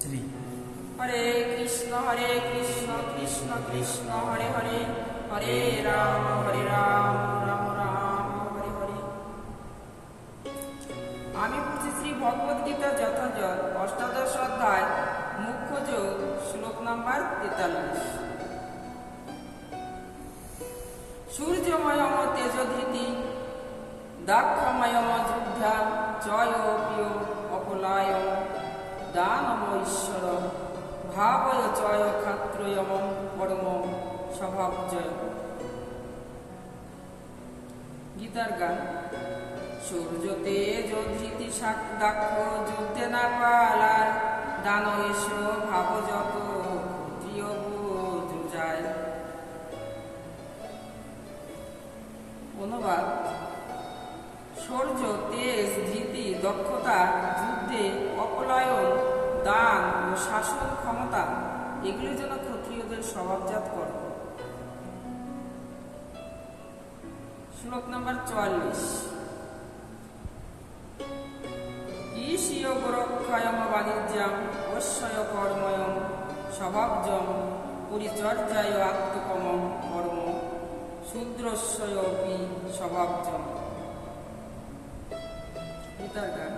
শ্রী হরে কৃষ্ণ কৃষ্ণ কৃষ্ণ হরে হরে, হরে রাম রাম রাম হরে হরে। আমি পড়ছি শ্রী ভগবদ গীতা যথাযথ অষ্টাদশ অধ্যায় মুখ্য যোগ শ্লোক নাম্বার 43। সূর্যময়ম তেজধৃতি দাক্ষময়ম যুদ্ধা জয় প্রিয় অপলায় দানম ঈশ্বর ভাবয় জয় ক্ষাত্রয়ম পরম স্বভাবজয়। গীতার গান। সূর্য তেজ ধৃতি দাক্ষ যুদ্ধে না পালায়, দান এস ভাব যত ক্ষত্রিয় যায়। অনুবাদ। সূর্য তেজ ধৃতি দক্ষতা যুদ্ধে অপলায়ন দান ও শাসন ক্ষমতা এগুলি যেন ক্ষত্রিয়দের স্বভাবজাত কর্ম। শ্লোক নাম্বার 44। ঈশীয় গোরক্ষয়ম বাণিজ্যম অশ্বয় কর্ময়ম স্বভাবজম পরিচর্যায় আত্মকমম কর্ম শূদ্রস্যপি স্বভাবজম। গীতার গান।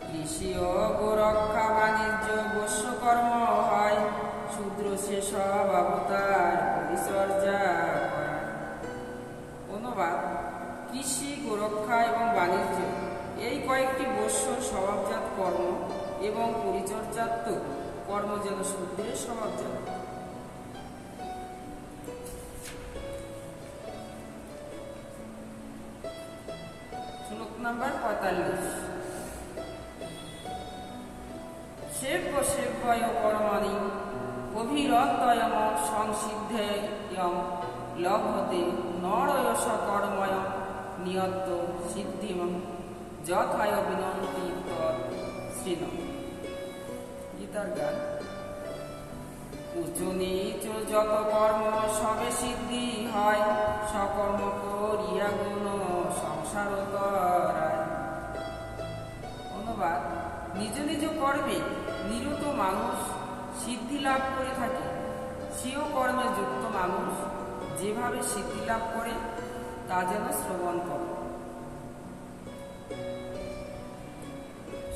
কৃষিও গোরক্ষা বাণিজ্য বৈশ্যকর্ম হয়, শূদ্র সে স্বভাবতার পরিচর্যা করা। অনুবাদ। কৃষি, গোরক্ষা এবং বাণিজ্য এই কয়েকটি বৈশ্য স্বভাবজাত কর্ম এবং পরিচর্যাত্মক কর্ম যেন শূদ্রের স্বভাবজাত। শ্লোক নাম্বার 45। সেব্য সেব্যয় কর্মাণি অভিরতয়ম সংসিদ্ধেয়ম লভতে নরয়স কর্ময় নিয়ত সিদ্ধিমং যথায় বিনন্তি তৎ শ্রীন। গীতার গান। উঁচু নিচ যত কর্ম সবে সিদ্ধি হয়, সকর্ম করিয়া গুণ সংসার তরায়। অনুবাদ। নিজ নিজ কর্মে নিরত মানুষ সিদ্ধি লাভ করে থাকে, স্বীয় কর্মে যুক্ত মানুষ যেভাবে সিদ্ধি লাভ করে তা যেন শ্রবণ করে।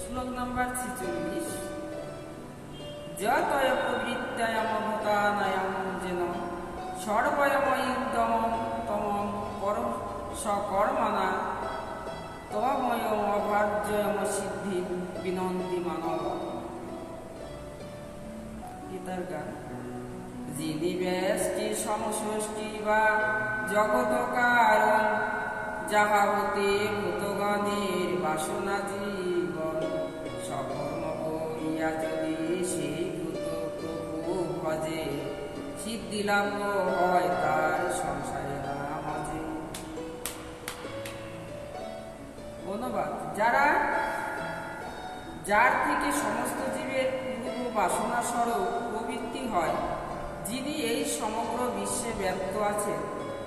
শ্লোক নাম্বার 46। যতয় প্রবৃত্তায়াম ভূতানায়াম যেন সর্বয়ময়িদম তমম করম সকর্মণা তময় অভার্যয়ম সিদ্ধি বিনন্তি মানব। গীতার গান। যিনি ব্যষ্টি সমষ্টি বা জগত কারণ, যাহা হতে ভূতগণের বাসনা জীবন, সকর্ম করিয়া যদি সেই ভূত প্রভু ভজে, সিদ্ধি লাভ হয় তার সংসারে না মাঝে। অনুবাদ। যার থেকে সমস্ত জীবের পূর্ব বাসনা স্বরূপ প্রবৃত্তি হয়, যিনি এই সমগ্র বিশ্বে ব্যক্ত আছেন,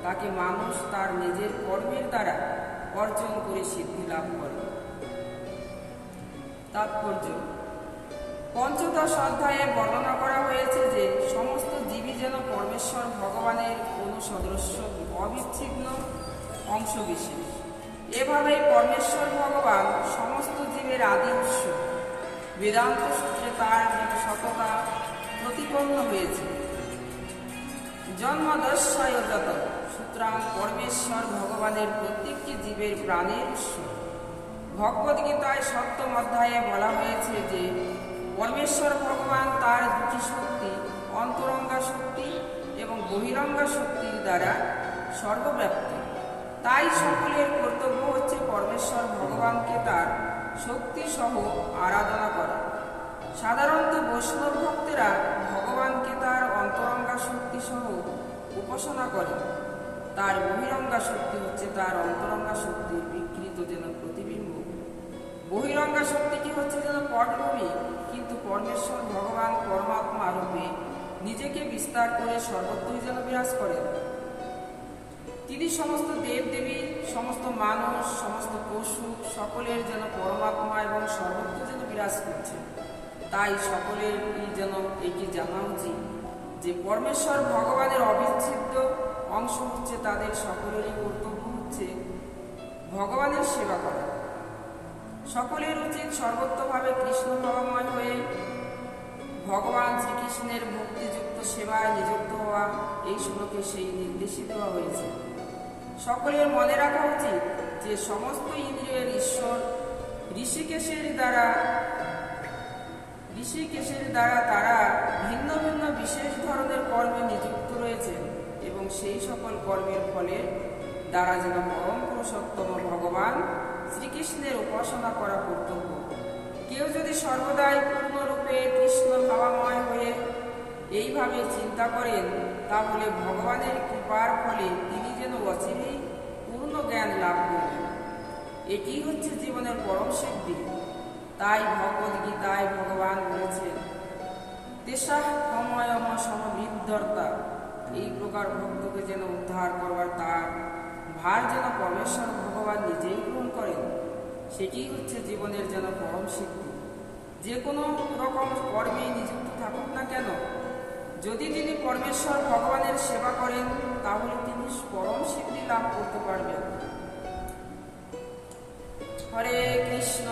তাকে মানুষ তার নিজের কর্মের দ্বারা অর্জন করে সিদ্ধি লাভ করে। তাৎপর্য। পঞ্চদশ অধ্যায়ে বর্ণনা করা হয়েছে যে সমস্ত জীবই যেন পরমেশ্বর ভগবানের কোন সদস্য অবিচ্ছিন্ন অংশ বিশেষ। এভাবেই পরমেশ্বর ভগবান সমস্ত জীবের আদি উৎস। বেদান্ত সূত্রে তার সততা প্রতিপন্ন হয়েছে। জন্মদস্যয় যত সুতরাং পরমেশ্বর ভগবানের প্রত্যেকটি জীবের প্রাণের উৎস। ভগবদ্গীতায় 7ম অধ্যায়ে বলা হয়েছে যে পরমেশ্বর ভগবান তার দুটি শক্তি, অন্তরঙ্গা শক্তি এবং বহিরঙ্গা শক্তির দ্বারা সর্বব্যাপ্ত। তাই সকলের কর্তব্য হচ্ছে পরমেশ্বর ভগবানকে তার শক্তি সহ আরাধনা করা। সাধারণত বৈষ্ণব ভক্তেরা ভগবানকে তার অন্তরঙ্গা শক্তি সহ উপাসনা করে। তার বহিরঙ্গা শক্তি হচ্ছে তার অন্তরঙ্গা শক্তির বিকৃত যেন প্রতিবিম্ব। বহিরঙ্গা শক্তিটি হচ্ছে যেন পটভূমি, কিন্তু পরমেশ্বর ভগবান পরমাত্মা রূপে নিজেকে বিস্তার করে সর্বত্রই যেন বিরাজ করেন। তিনি সমস্ত দেবদেবী, সমস্ত মানুষ, সমস্ত পশু সকলের যেন পরমাত্মা এবং সর্বত্র যেন বিরাজ করছেন। তাই সকলেরই যেন এটি জানা উচিত যে পরমেশ্বর ভগবানের অবিচ্ছেদ্য অংশ হচ্ছে তাদের সকলেরই কর্তব্য হচ্ছে ভগবানের সেবা করা। সকলের উচিত সর্বত্রভাবে কৃষ্ণ ভাবময় হয়ে ভগবান শ্রীকৃষ্ণের ভক্তিযুক্ত সেবায় নিযুক্ত হওয়া। এই শ্লোকে সেই নির্দেশই দেওয়া হয়েছে। সকলের মনে রাখা উচিত যে সমস্ত ইন্দ্রিয়ের ঈশ্বর ঋষিকেশের দ্বারা তারা ভিন্ন ভিন্ন বিশেষ ধরনের কর্মে নিযুক্ত রয়েছেন এবং সেই সকল কর্মের ফলের দ্বারা যেন পরম পুরুষোত্তম ভগবান শ্রীকৃষ্ণের উপাসনা করা কর্তব্য। কেউ যদি সর্বদাই পূর্ণরূপে কৃষ্ণ ভাবাময় হয়ে এইভাবে চিন্তা করেন তাহলে ভগবানের কৃপার ফলে তিনি যেন অচিরেই পূর্ণ জ্ঞান লাভ করবেন। এটি হচ্ছে জীবনের পরম সিদ্ধি। তাই ভগবদ্গীতায় ভগবান বলেছেন, তেষাঃ ক্ষময়ম সমবিদ্ধর্তা, এই প্রকার ভক্তকে যেন উদ্ধার করবার তার ভার যেন পরমেশ্বর ভগবান নিজেই গ্রহণ করেন। সেটি হচ্ছে জীবনের যেন পরম সিদ্ধি। যে কোনো রকম কর্মে নিযুক্ত থাকুক না কেন, যদি তিনি পরমেশ্বর ভগবানের সেবা করেন তাহলে তিনি পরম সিদ্ধি লাভ করতে পারবেন। হরে কৃষ্ণ